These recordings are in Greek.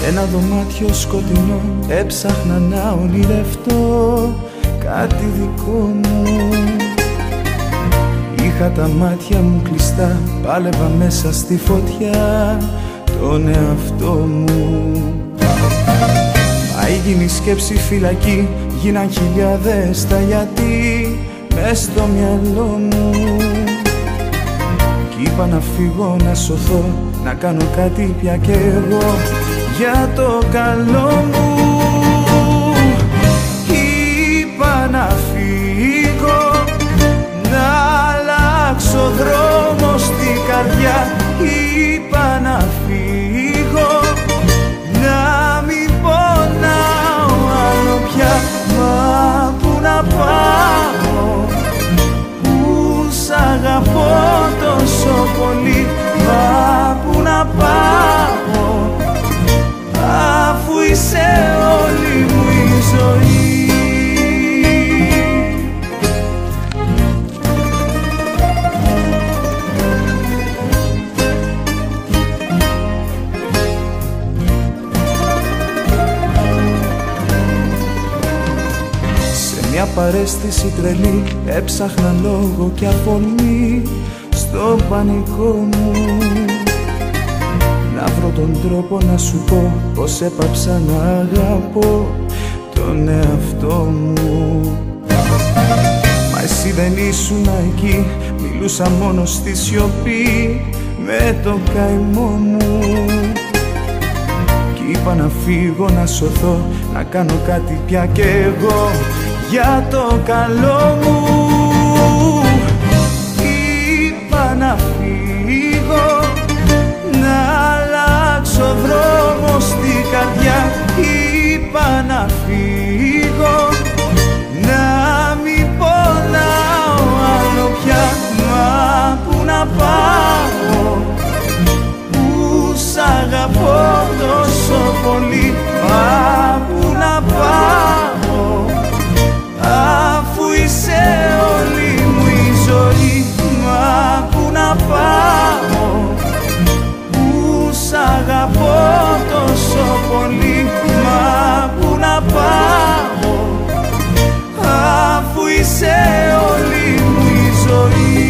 ένα δωμάτιο σκοτεινό έψαχνα να ονειρευτώ κάτι δικό μου. Είχα τα μάτια μου κλειστά, πάλευα μέσα στη φωτιά τον εαυτό μου. Μα έγινε η σκέψη φυλακή, γίναν χιλιάδες τα γιατί μες στο μυαλό μου. Κι είπα να φύγω, να σωθώ, να κάνω κάτι πια κι εγώ για το καλό μου. Είπα να φύγω, να αλλάξω δρόμο στην καρδιά. Είπα να φύγω, να μην πονάω άλλο πια. Μα πού να πάω, που σ' αγαπώ τόσο πολύ. Μα πού να πάω, αφού είσαι όλη μου η ζωή. Μια παρέστηση τρελή έψαχνα λόγο και αφορμή στο πανικό μου. Να βρω τον τρόπο να σου πω πως έπαψα να αγαπώ τον εαυτό μου. Μα εσύ δεν ήσουν εκεί, μιλούσα μόνο στη σιωπή με το καημό μου. Κι είπα να φύγω, να σωθώ, να κάνω κάτι πια κι εγώ για το καλό μου. Είπα να φύγω, να αλλάξω δρόμο στην καρδιά. Είπα να φύγω, να μην πονάω άλλο πια. Μα πού να πάω, που σ' αγαπώ τόσο πολύ. Μα πού να πάω, αφού είσαι όλη μου η ζωή. Μα πού να πάω, που σ' αγαπώ τόσο πολύ. Μα πού να πάω, αφού είσαι όλη μου η ζωή.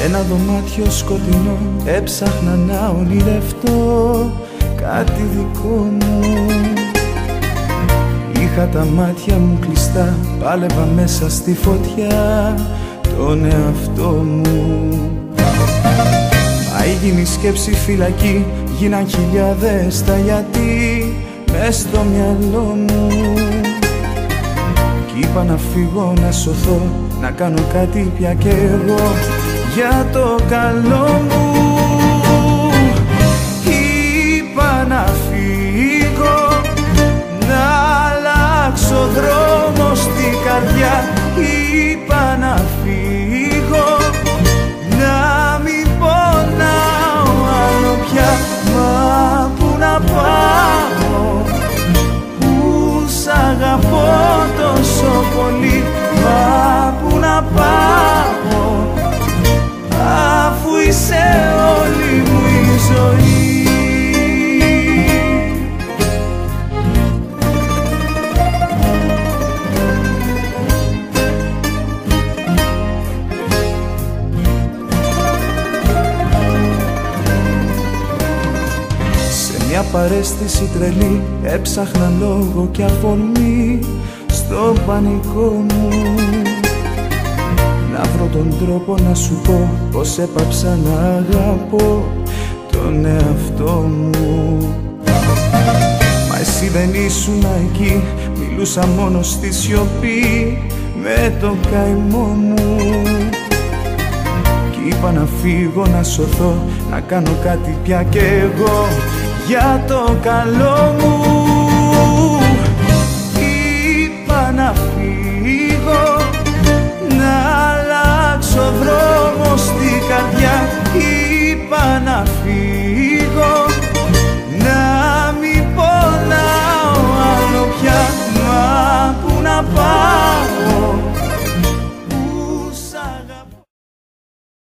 Ένα δωμάτιο σκοτεινό έψαχνα να ονειρευτώ κάτι δικό μου. Είχα τα μάτια μου κλειστά, πάλευα μέσα στη φωτιά τον εαυτό μου. Μα έγινε η σκέψη φυλακή, γίναν χιλιάδες τα γιατί μες στο μυαλό μου. Κι είπα να φύγω, να σωθώ, να κάνω κάτι πια κι εγώ για το καλό μου. Είπα να φύγω, να αλλάξω δρόμο στην καρδιά. Είπα να φύγω, να μην πονάω άλλο πια. Μα πού να πάω, που σ' αγαπώ τόσο πολύ. Μα πού να πάω, αφού είσαι όλη μου η ζωή. Σε μια παρέστηση τρελή έψαχνα λόγο και αφορμή στο πανικό μου. Να βρω τον τρόπο να σου πω πως έπαψα να αγαπώ τον εαυτό μου. Μα εσύ δεν ήσουν εκεί, μιλούσα μόνο στη σιωπή με το καημό μου. Κι είπα να να φύγω, να σωθώ, να κάνω κάτι πια κι εγώ για το καλό μου. Είπα να